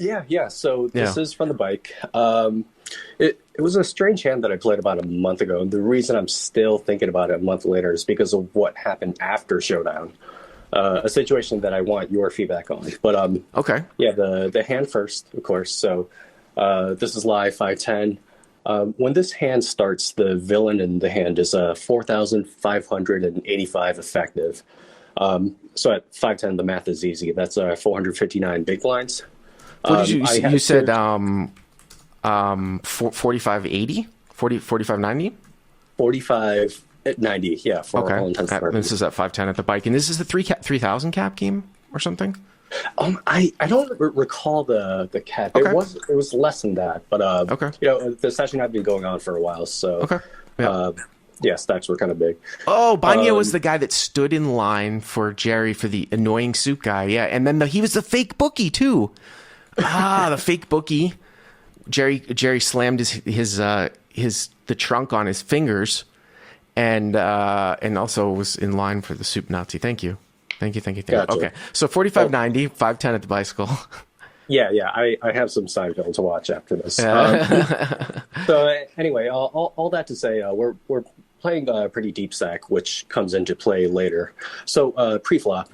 Yeah. So Yeah. this is from the bike. It was a strange hand that I played about a month ago. And the reason I'm still thinking about it a month later is because of what happened after Showdown. A situation that I want your feedback on. But Okay. yeah, the hand first, of course. So this is live 510. When this hand starts, the villain in the hand is 4,585 effective. So at 510, the math is easy. That's 459 big blinds. What did you I you had said? to 4580, 4590. 45 at 90. Yeah, for Okay. all intents and This purposes. is at 510 at the bike, and this is the 3000 cap game or something. I don't recall the cap. Okay. It was less than that, but Okay. the session had been going on for a while, so Okay. Yeah. yeah, stacks were kind of big. Oh, Banya was the guy that stood in line for Jerry for the annoying suit guy. Yeah, and then he was the fake bookie too. The fake bookie. Jerry slammed the trunk on his fingers, and also was in line for the soup Nazi. Thank you. Gotcha. Okay, so 4590, 510 at the bicycle. Yeah, I have some Seinfeld to watch after this. So anyway, all that to say, we're playing a pretty deep stack, which comes into play later. So pre-flop,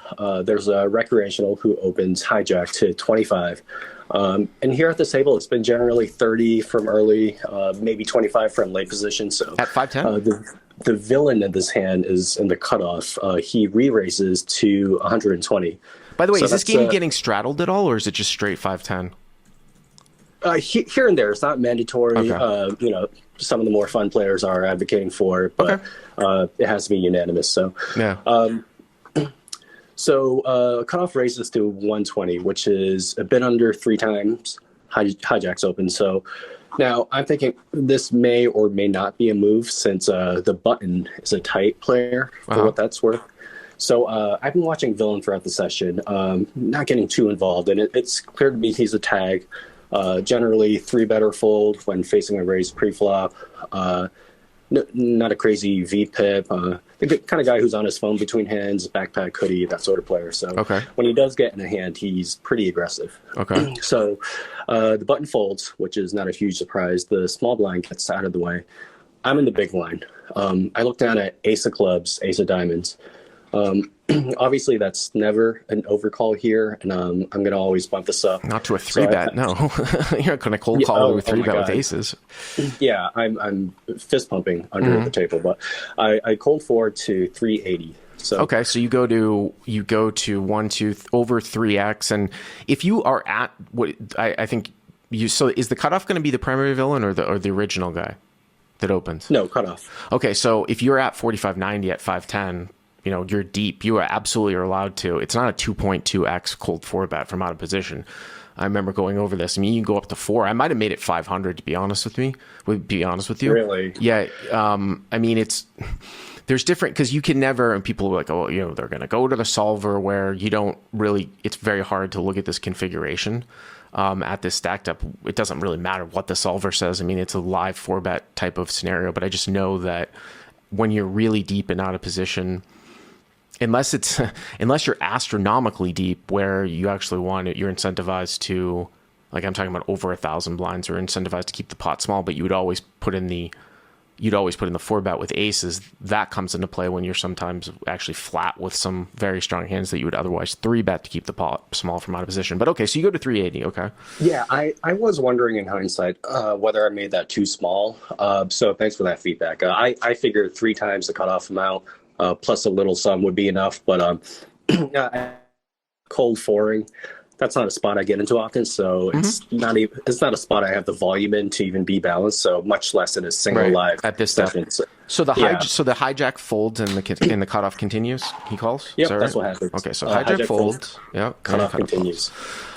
there's a recreational who opens hijack to 25. And here at this table, it's been generally 30 from early, maybe 25 from late position. So At 510? The villain in this hand is in the cutoff. He re-raises to 120. By the way, So is this that's, game getting straddled at all, or is it just straight 510? Here and there, it's not mandatory. Okay. Some of the more fun players are advocating for it, but it has to be unanimous. So Yeah. Cutoff raises to 120, which is a bit under 3 times hijack's open. So now I'm thinking this may or may not be a move since the button is a tight player for what that's worth. So I've been watching Villain throughout the session, not getting too involved, and it's clear to me he's a tag. Generally 3-better fold when facing a raised pre-flop. Not a crazy V-pip. The kind of guy who's on his phone between hands, backpack, hoodie, that sort of player. So when he does get in a hand, he's pretty aggressive. Okay. So the button folds, which is not a huge surprise. The small blind gets out of the way. I'm in the big line. I look down at ace of clubs, ace of diamonds. Obviously, that's never an overcall here, and I'm going to always bump this up. Not to a 3-bet, no. You're not going to cold call with 3-bet with aces. Yeah, I'm fist pumping under the table, but I cold forward to 380. So Okay, so you go to 1, 2 over 3x, and if you are at what I think you, so is the cutoff going to be the primary villain or the original guy that opens? No, cutoff. Okay, so if you're at 4590 at 510, you're deep. You are absolutely allowed to. It's not a 2.2x cold 4-bet from out of position. I remember going over this. I mean, you can go up to 4. I might have made it 500 to be honest with you. Really? Yeah. I mean, there's different, because you can never, and people are like, oh, they're going to go to the solver where you don't really, it's very hard to look at this configuration at this stacked up. It doesn't really matter what the solver says. I mean, it's a live 4-bet type of scenario, but I just know that when you're really deep and out of position, unless you're astronomically deep where you actually want it, you're incentivized to, like I'm talking about over 1,000 blinds, or incentivized to keep the pot small, but you'd always put in the 4-bet with aces. That comes into play when you're sometimes actually flat with some very strong hands that you would otherwise 3-bet to keep the pot small from out of position. But okay, so you go to 380. Okay. Yeah, I was wondering in hindsight whether I made that too small. So thanks for that feedback. I figured 3 times the cutoff amount plus a little sum would be enough, but cold 4ing, that's not a spot I get into often, so it's not a spot I have the volume in to even be balanced, so much less in a single live at this step. session. So the hijack folds and the cutoff continues. He calls. Yep, that's what happens. Okay, so hijack folds. Yeah, cutoff continues.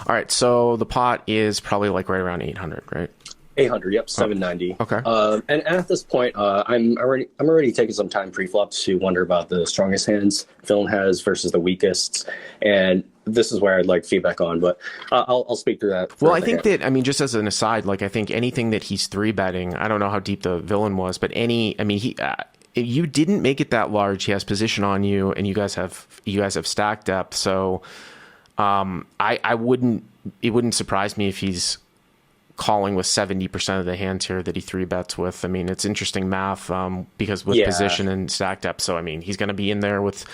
All right, so the pot is probably like right around 800, right? 800, yep, 790. Okay. And at this point, I'm already taking some time pre-flop to wonder about the strongest hands Villain has versus the weakest, and this is where I'd like feedback on, but I'll speak through that. Well, I think that, I mean, just as an aside, like I think anything that he's 3-betting, I don't know how deep the Villain was, but you didn't make it that large. He has position on you, and you guys have stacked up, so I wouldn't. It wouldn't surprise me if he's calling with 70% of the hands here that he three bets with. I mean, it's interesting math because with position and stack depth. So I mean, he's going to be in there with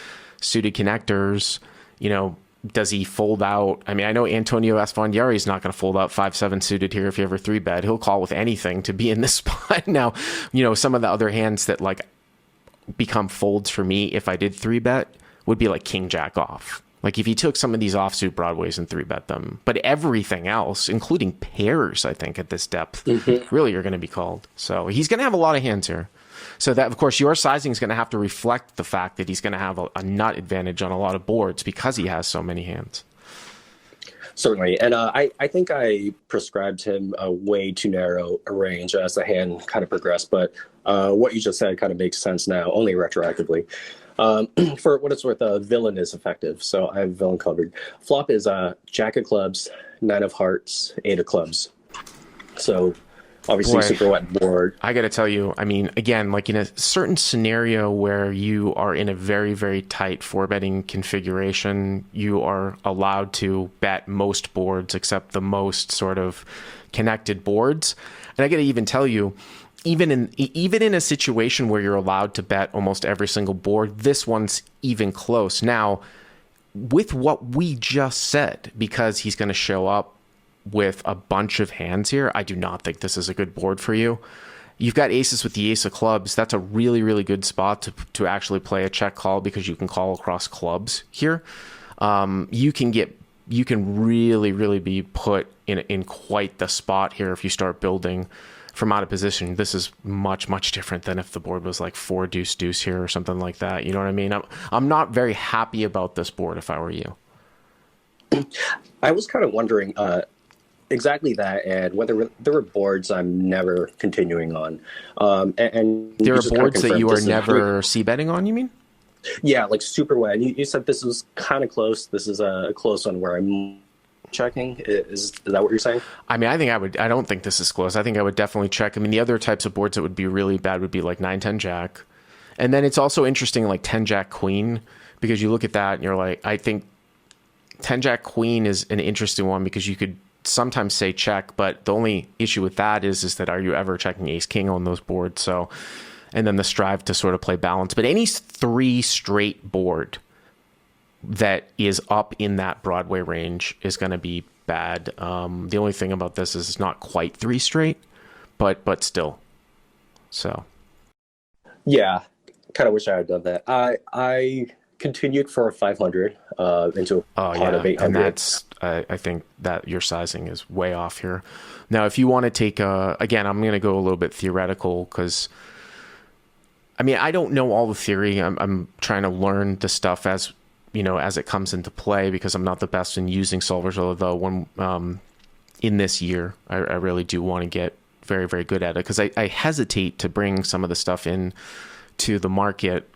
suited connectors. You know, does he fold out? I mean, I know Antonio Esfandiari is not going to fold out 5-7 suited here if you ever three bet. He'll call with anything to be in this spot. Now, you know, some of the other hands that like become folds for me if I did three bet would be like king jack off. Like if you took some of these offsuit broadways and three bet them, but everything else, including pairs, I think at this depth, really are going to be called. So he's going to have a lot of hands here. So that, of course, your sizing is going to have to reflect the fact that he's going to have a nut advantage on a lot of boards because he has so many hands. Certainly. And I think I prescribed him a way too narrow a range as the hand kind of progressed. But what you just said kind of makes sense now, only retroactively. For what it's worth, villain is effective. So I have villain covered. Flop is jack of clubs, 9 of hearts, 8 of clubs. So obviously super wet board. I got to tell you, I mean, again, like in a certain scenario where you are in a very, very tight four betting configuration, you are allowed to bet most boards except the most sort of connected boards. And I got to even tell you, even in a situation where you're allowed to bet almost every single board, this one's even close. Now, with what we just said, because he's going to show up with a bunch of hands here, I do not think this is a good board for you. You've got aces with the ace of clubs. That's a really, really good spot to actually play a check call because you can call across clubs here. You can really, really be put in quite the spot here if you start building from out of position. This is much, much different than if the board was like 4 deuce deuce here or something like that. You know what I mean? I'm not very happy about this board if I were you. I was kind of wondering exactly that, and whether there were boards I'm never continuing on. And there are boards that you are never c-betting on, you mean? Yeah, like super wet. You said this was kind of close. This is a close one where I'm checking. Is that what you're saying? I mean, I don't think this is close. I think I would definitely check. I mean, the other types of boards that would be really bad would be like 9-10 jack. And then it's also interesting like 10 jack queen, because you look at that and you're like, I think 10 jack queen is an interesting one because you could sometimes say check, but the only issue with that is that are you ever checking ace king on those boards? So, and then the strive to sort of play balance. But any 3 straight board that is up in that Broadway range is going to be bad. The only thing about this is it's not quite 3 straight, but still. So, yeah, kind of wish I had done that. I continued for 500 into a pot of 800. And that's I think that your sizing is way off here. Now, if you want to take again, I'm going to go a little bit theoretical because I mean I don't know all the theory. I'm trying to learn the stuff as as it comes into play because I'm not the best in using solvers. Although when in this year, I really do want to get very, very good at it because I hesitate to bring some of the stuff in to the market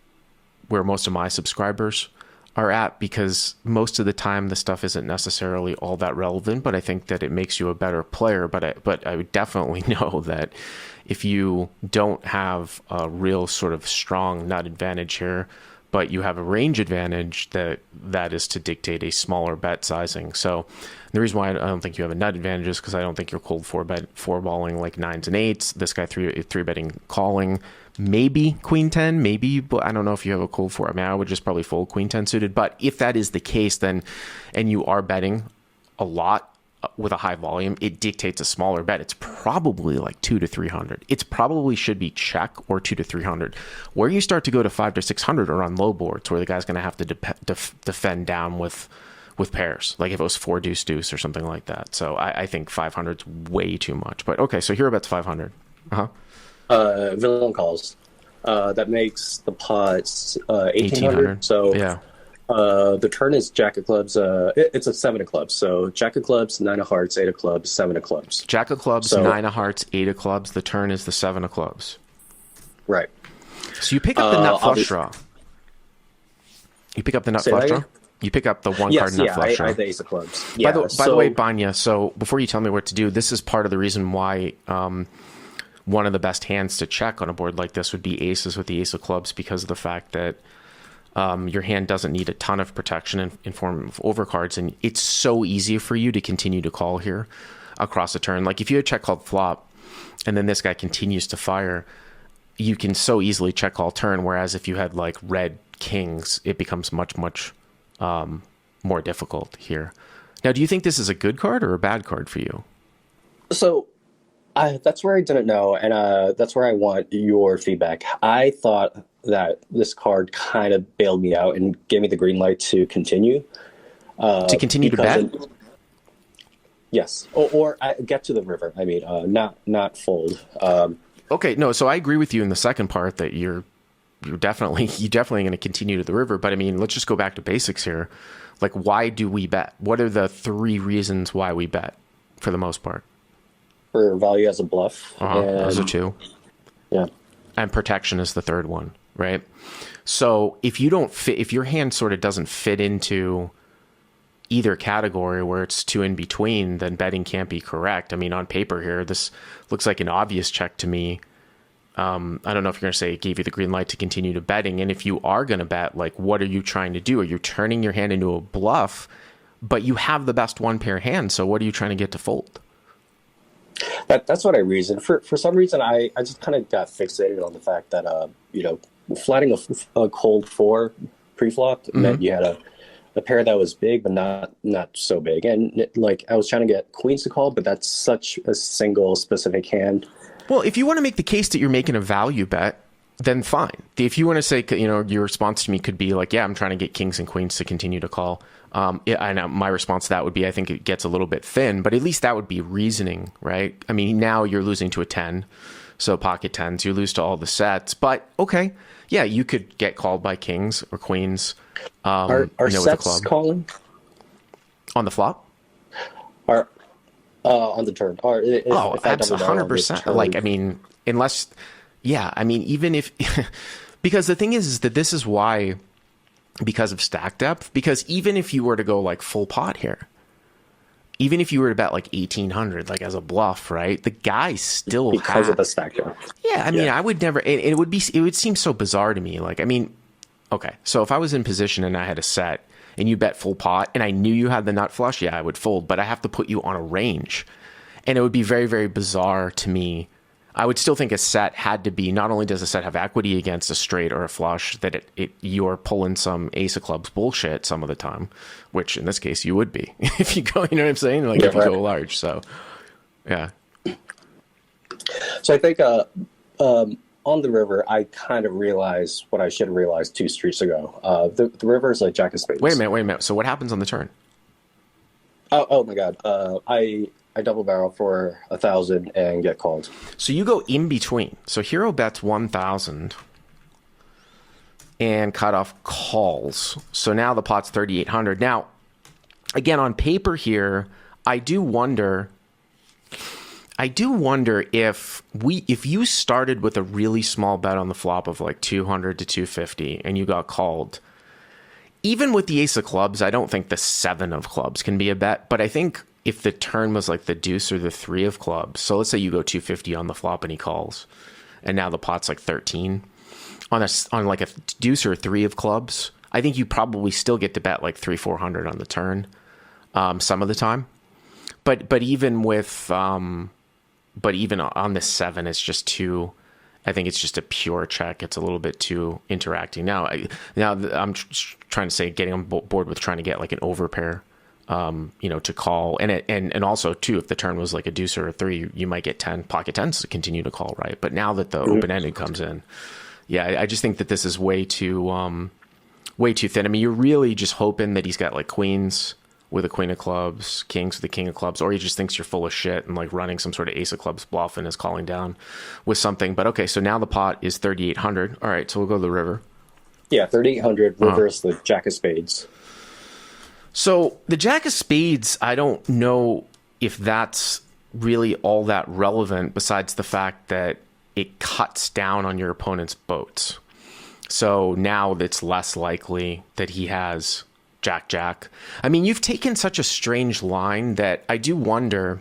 where most of my subscribers are at because most of the time the stuff isn't necessarily all that relevant, but I think that it makes you a better player. But I would definitely know that if you don't have a real sort of strong nut advantage here, but you have a range advantage, that is to dictate a smaller bet sizing. So the reason why I don't think you have a nut advantage is because I don't think you're cold four balling like 9s and 8s. This guy three betting calling, maybe queen 10, maybe, but I don't know if you have a cold four. I mean, I would just probably fold queen 10 suited. But if that is the case, then and you are betting a lot with a high volume, it dictates a smaller bet. It's probably like 200 to 300. It's probably should be check or 200 to 300. Where you start to go to 500 to 600 are on low boards where the guy's going to have to defend down with pairs, like if it was 4 deuce deuce or something like that. So I think 500 is way too much. But okay, so hero bets 500. Villain calls. That makes the pots 1800. So yeah. The turn is jack of clubs. It's a 7 of clubs. So jack of clubs, 9 of hearts, 8 of clubs, 7 of clubs. Jack of clubs, so, 9 of hearts, 8 of clubs. The turn is the 7 of clubs. Right. So you pick up the nut flush draw. You pick up the nut flush draw. You pick up the one card nut flush draw. I have the ace of clubs. Yeah, by the way, Banya, so before you tell me what to do, this is part of the reason why one of the best hands to check on a board like this would be aces with the ace of clubs because of the fact that Your hand doesn't need a ton of protection in form of overcards, and it's so easy for you to continue to call here across the turn. Like if you had check called flop, and then this guy continues to fire, you can so easily check call turn. Whereas if you had like red kings, it becomes much more difficult here. Now, do you think this is a good card or a bad card for you? So that's where I didn't know, and that's where I want your feedback. I thought that this card kind of bailed me out and gave me the green light to continue. To continue to bet? Yes, or I get to the river. I mean, not fold. Okay, no. So I agree with you in the second part that you're definitely going to continue to the river. But I mean, let's just go back to basics here. Like, why do we bet? What are the 3 reasons why we bet for the most part? For value as a bluff. Those are 2. Yeah. And protection is the 3rd one, right? So if you don't fit, if your hand sort of doesn't fit into either category where it's 2 in between, then betting can't be correct. I mean, on paper here, this looks like an obvious check to me. I don't know if you're going to say it gave you the green light to continue to betting. And if you are going to bet, like, what are you trying to do? Are you turning your hand into a bluff, but you have the best 1-pair hand? So what are you trying to get to fold? That's what I reasoned. For some reason, I just kind of got fixated on the fact that, flatting a cold 4 pre-flop meant you had a pair that was big, but not so big. And I was trying to get queens to call, but that's such a single specific hand. Well, if you want to make the case that you're making a value bet, then fine. If you want to say, your response to me could be like, yeah, I'm trying to get kings and queens to continue to call. I know my response to that would be, I think it gets a little bit thin, but at least that would be reasoning, right? I mean, now you're losing to a 10, so pocket 10s, you lose to all the sets. But okay, yeah, you could get called by kings or queens. Are sets calling on the flop? Or on the turn? Or if absolutely, 100%. Like, I mean, unless, yeah, I mean, even if, because the thing is that this is why, because of stack depth, because even if you were to go like full pot here, even if you were to bet like 1800, like as a bluff, right? The guy still because of the stack depth. Yeah, I mean, I would never. It would seem so bizarre to me. Like, I mean, okay, so if I was in position and I had a set and you bet full pot and I knew you had the nut flush, yeah, I would fold. But I have to put you on a range, and it would be very, very bizarre to me. I would still think a set had to be, not only does a set have equity against a straight or a flush, that you're pulling some ace of clubs bullshit some of the time, which in this case you would be if you go, you know what I'm saying? Like, if you go large. So, yeah. So I think on the river, I kind of realized what I should have realized 2 streets ago. The river is like jack of spades. Wait a minute. So what happens on the turn? Oh my God. I double barrel for 1,000 and get called. So you go in between. So hero bets 1,000 and cutoff calls. So now the pot's 3,800. Now, again, on paper here, I do wonder if you started with a really small bet on the flop of like 200 to 250 and you got called. Even with the ace of clubs, I don't think the 7 of clubs can be a bet, but I think if the turn was like the deuce or the 3 of clubs, so let's say you go 250 on the flop and he calls, and now the pot's like 13 on like a deuce or a 3 of clubs, I think you probably still get to bet like 300-400 on the turn, some of the time. But even with but even on the 7, it's just too. I think it's just a pure check. It's a little bit too interacting. Now I'm trying to say getting on board with trying to get like an overpair. To call, and also too, if the turn was like a deuce or a 3, you might get 10 pocket 10s to continue to call, right? But now that the open ended comes in, yeah, I just think that this is way too thin. I mean, you're really just hoping that he's got like queens with a queen of clubs, kings with a king of clubs, or he just thinks you're full of shit and like running some sort of ace of clubs bluff and is calling down with something. But okay, so now the pot is 3,800. All right, so we'll go to the river. Yeah, 3,800 reverse the jack of spades. So the jack of spades, I don't know if that's really all that relevant besides the fact that it cuts down on your opponent's boats. So now it's less likely that he has jack. I mean, you've taken such a strange line that I do wonder,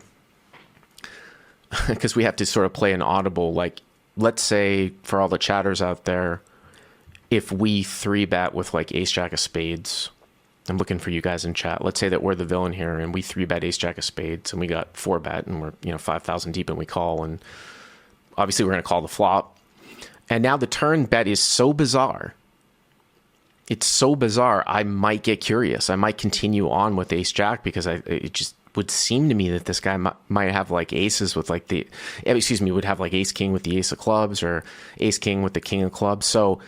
because we have to sort of play an audible, like, let's say for all the chatters out there, if we 3-bet with like ace jack of spades, I'm looking for you guys in chat. Let's say that we're the villain here and we 3-bet ace jack of spades and we got 4-bet and we're 5,000 deep and we call, and obviously we're going to call the flop. And now the turn bet is so bizarre. It's so bizarre. I might get curious. I might continue on with ace jack because it just would seem to me that this guy might have like aces with like would have like ace king with the ace of clubs or ace king with the king of clubs. So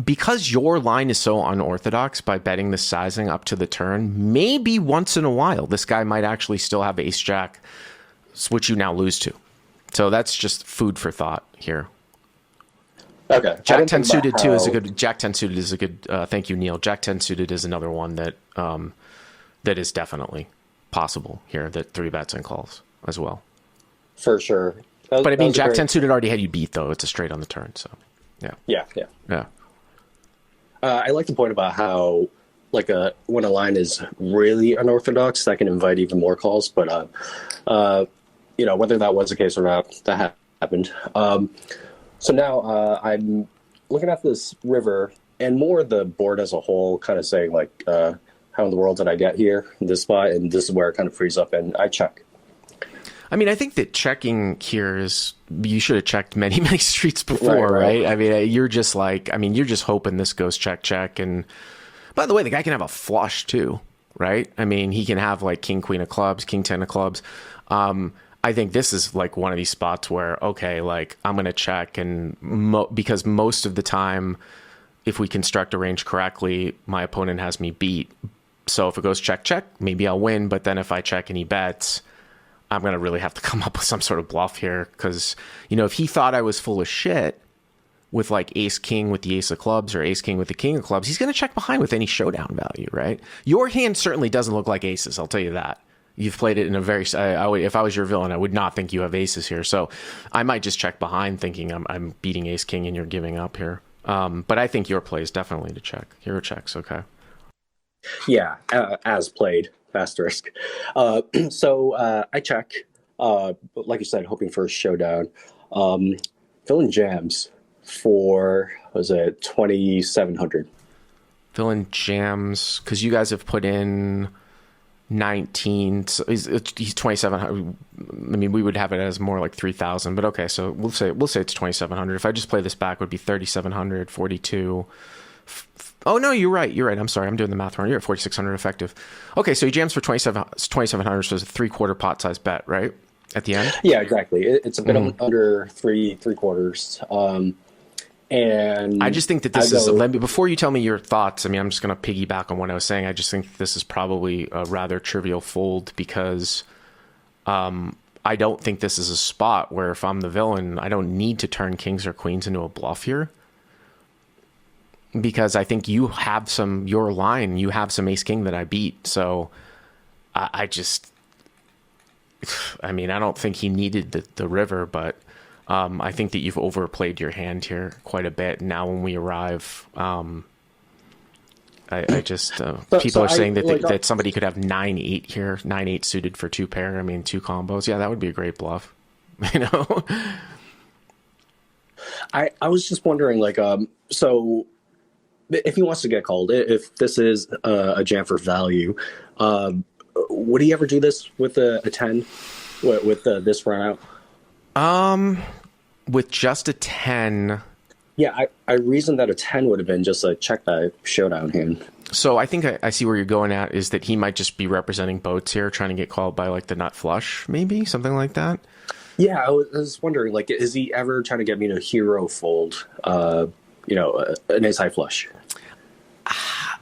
because your line is so unorthodox by betting the sizing up to the turn, maybe once in a while this guy might actually still have ace jack, which you now lose to. So that's just food for thought here. Okay. Jack 10 suited too is a good. Jack 10 suited is a good. Thank you, Neil. Jack 10 suited is another one that that is definitely possible here. That 3-bets and calls as well. For sure. But I mean, Jack 10 suited already had you beat though. It's a straight on the turn. So yeah. I like the point about how like when a line is really unorthodox, that can invite even more calls. But whether that was the case or not, that happened. So now I'm looking at this river and more the board as a whole, kind of saying like, how in the world did I get here in this spot? And this is where it kind of frees up and I check. I mean, I think that checking here is, you should have checked many, many streets before, right? I mean, you're just hoping this goes check, check. And by the way, the guy can have a flush too, right? I mean, he can have like king, queen of clubs, king, 10 of clubs. I think this is like one of these spots where, okay, like I'm going to check and because most of the time, if we construct a range correctly, my opponent has me beat. So if it goes check, check, maybe I'll win. But then if I check and he bets, I'm going to really have to come up with some sort of bluff here. Because, if he thought I was full of shit with like ace king with the ace of clubs or ace king with the king of clubs, he's going to check behind with any showdown value, right? Your hand certainly doesn't look like aces, I'll tell you that. You've played it in a very... if I was your villain, I would not think you have aces here. So I might just check behind thinking I'm beating ace king and you're giving up here. But I think your play is definitely to check. Hero checks, okay. Yeah, as played, asterisk. So I check, like you said, hoping for a showdown. Villain jams for, was it 2,700? Villain jams, because you guys have put in 19, so he's 2,700. I mean, we would have it as more like 3,000, but okay, so we'll say it's 2,700. If I just play this back, it would be 3,700, 42. Oh no, you're right. I'm sorry, I'm doing the math wrong. You're at 4,600 effective. Okay, so he jams for 2,700, so it's a 3/4 pot size bet, right? At the end. Yeah, exactly. It's a bit under three quarters. And I just think that this is, before you tell me your thoughts, I mean, I'm just going to piggyback on what I was saying. I just think this is probably a rather trivial fold because I don't think this is a spot where if I'm the villain, I don't need to turn kings or queens into a bluff here. Because I think you have your line, you have some ace king that I beat. So I mean, I don't think he needed the river, but I think that you've overplayed your hand here quite a bit. Now, when we arrive, I just people are saying that somebody could have 9-8 here, 9-8 suited for 2 pair. I mean, 2 combos. Yeah, that would be a great bluff. I was just wondering, like, so if he wants to get called, if this is a jam for value, would he ever do this with a 10 with this run out? With just a 10. Yeah, I reasoned that a 10 would have been just a check that showdown hand. So I think I see where you're going at, is that he might just be representing boats here, trying to get called by like the nut flush, maybe something like that. Yeah, I was wondering, like, is he ever trying to get me to hero fold, an ace high flush?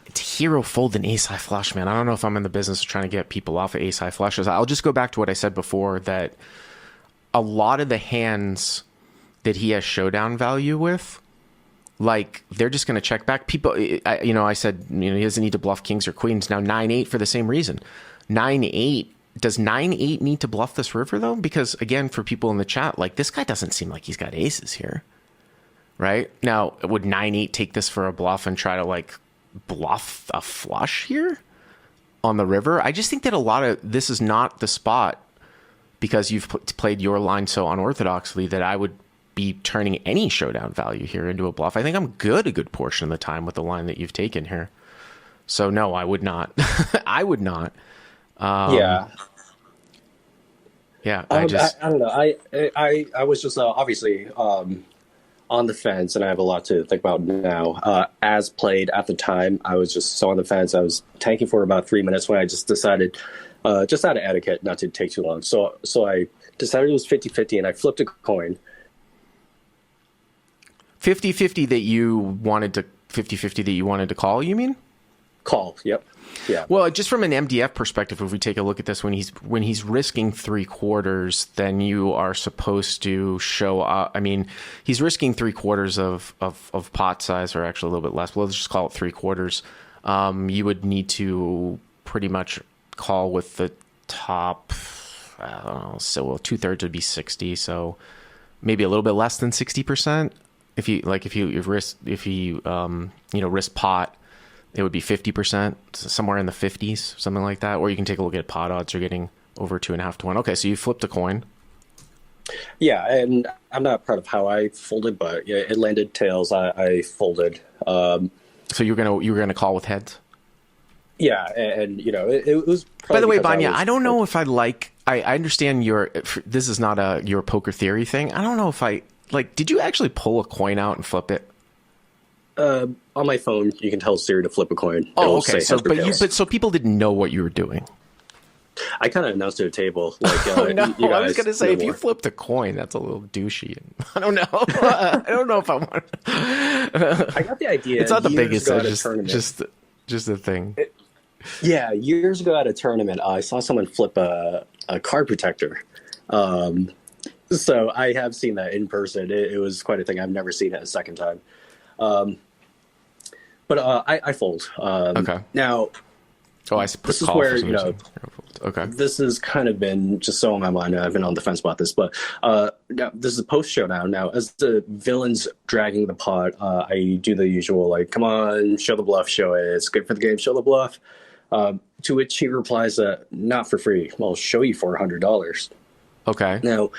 It's hero fold an ace high flush, man. I don't know if I'm in the business of trying to get people off of ace high flushes. I'll just go back to what I said before, that a lot of the hands that he has showdown value with, like, they're just going to check back. People, I said, he doesn't need to bluff kings or queens. Now 9-8 for the same reason. 9-8. Does 9-8 need to bluff this river though? Because again, for people in the chat, like, this guy doesn't seem like he's got aces here, right? Now, would 9-8 take this for a bluff and try to like bluff a flush here on the river? I just think that a lot of this is not the spot, because you've played your line so unorthodoxly, that I would be turning any showdown value here into a bluff. I think I'm good a good portion of the time with the line that you've taken here. So no, I would not. I would not. Yeah. Yeah, I don't know. I was just obviously on the fence, and I have a lot to think about now. As played at the time, I was just so on the fence. I was tanking for about 3 minutes when I just decided, just out of etiquette, not to take too long. So I decided it was 50-50, and I flipped a coin. 50-50 that you wanted to 50-50 that you wanted to call, you mean? Call, yep. Yeah. Well, just from an MDF perspective, if we take a look at this, when he's risking 3/4, then you are supposed to show up. I mean, he's risking 3/4 of pot size, or actually a little bit less. Well, let's just call it 3/4. You would need to pretty much call with the top. I don't know. So 2/3 would be 60. So maybe a little bit less than 60%. If you risk pot, it would be 50%, somewhere in the 50s, something like that. Or you can take a look at pot odds. You're getting over 2.5 to 1. Okay, so you flipped a coin. Yeah, and I'm not proud of how I folded, but yeah, it landed tails. I folded. So you were gonna call with heads. Yeah, and it was. By the way, Banya, I don't know if I like. I understand this is not your poker theory thing. I don't know if I like. Did you actually pull a coin out and flip it? On my phone, you can tell Siri to flip a coin. Oh, okay. So people didn't know what you were doing. I kind of announced to the table. Like, oh, no. You guys I was going to say, if more. You flipped a coin, that's a little douchey. I don't know. I don't know if I want. I got the idea. It's not the biggest. Just a thing. Yeah, years ago at a tournament, I saw someone flip a card protector. So I have seen that in person. It was quite a thing. I've never seen it a second time. But I fold. Okay. Now, this is where okay. This has kind of been just so on my mind. I've been on the fence about this, but now this is a post showdown. Now, as the villain's dragging the pot, I do the usual like, "Come on, show the bluff, show it. It's good for the game. Show the bluff." To which he replies, "Not for free. I'll show you for $100." Okay. Now,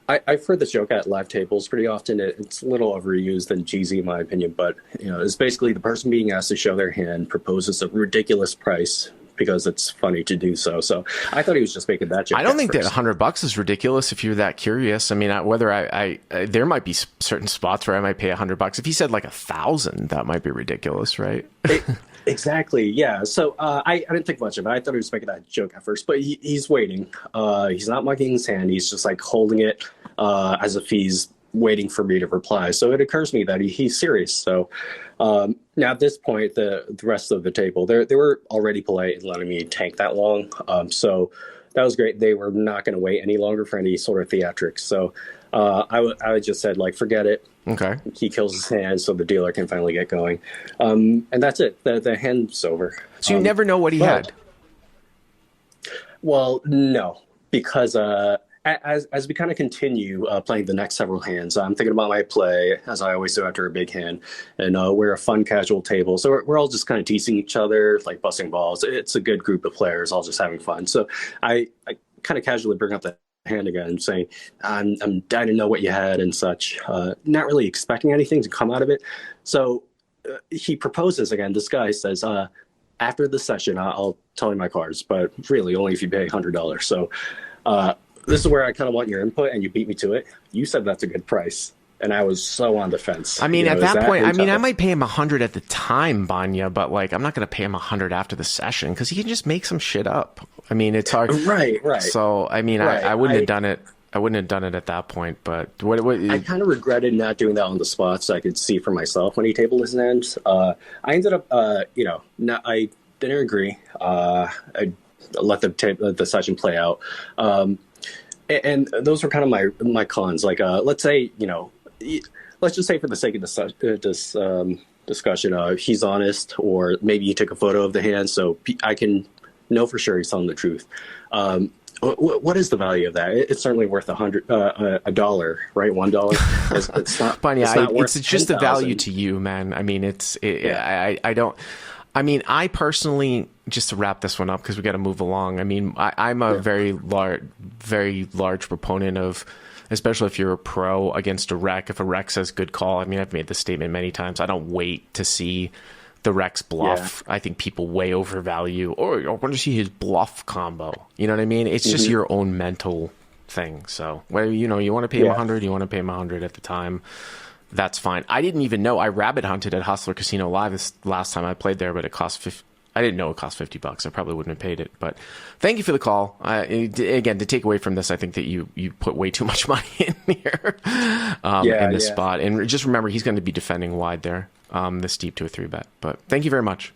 I've heard this joke at live tables pretty often. It's a little overused and cheesy in my opinion, but it's basically the person being asked to show their hand proposes a ridiculous price because it's funny to do so. So I thought he was just making that joke. I don't think that $100 is ridiculous if you're that curious. I mean, whether I there might be certain spots where I might pay $100. If he said like 1,000, that might be ridiculous, right? Exactly. Yeah. So I didn't think much of it. I thought he was making that joke at first, but he's waiting. He's not mucking his hand. He's just like holding it as if he's waiting for me to reply. So it occurs to me that he's serious. So now at this point, the rest of the table, they were already polite in letting me tank that long. So that was great. They were not going to wait any longer for any sort of theatrics. So I just said, like, forget it. Okay. He kills his hand so the dealer can finally get going. And that's it. The hand's over. So you never know what he had? Well, no, because as we kind of continue playing the next several hands, I'm thinking about my play, as I always do after a big hand. And we're a fun, casual table. So we're all just kind of teasing each other, like busting balls. It's a good group of players, all just having fun. So I kind of casually bring up the hand again, saying, I didn't know what you had and such, not really expecting anything to come out of it. So he proposes again. This guy says, after the session, I'll tell you my cards, but really only if you pay $100. So this is where I kind of want your input, and you beat me to it. You said that's a good price, and I was so on the fence. I mean, at that point, I might pay him $100 at the time, Banya, but like, I'm not going to pay him $100 after the session because he can just make some shit up. I mean, it's hard. Right. So, I mean, right. I wouldn't have done it. I wouldn't have done it at that point, but what I kind of regretted not doing that on the spot so I could see for myself when he tabled his hands. I ended up, I didn't agree. I let the session play out. And those were kind of my cons. Like, let's say, let's just say for the sake of this discussion, he's honest, or maybe he took a photo of the hand so I can know for sure he's telling the truth. What is the value of that? It's certainly worth $100, $1, right? $1. It's not. It's just the value to you, man. I mean, I don't. I mean, I personally just to wrap this one up, because we got to move along. I mean, I'm a very large proponent of, especially if you're a pro against a rec. If a rec says good call, I mean, I've made this statement many times. I don't wait to see the rec's bluff. I think people way overvalue, or I want to see his bluff combo. You know what I mean? It's just your own mental thing. So where, you know, you want to pay him 100, you want to pay him 100 at the time. That's fine. I didn't even know. I rabbit hunted at Hustler Casino Live this last time I played there, but it cost I didn't know it cost $50. I probably wouldn't have paid it. But thank you for the call. Again, to take away from this, I think that you put way too much money in here in this spot. And just remember, he's going to be defending wide there, this deep to a 3-bet. But thank you very much.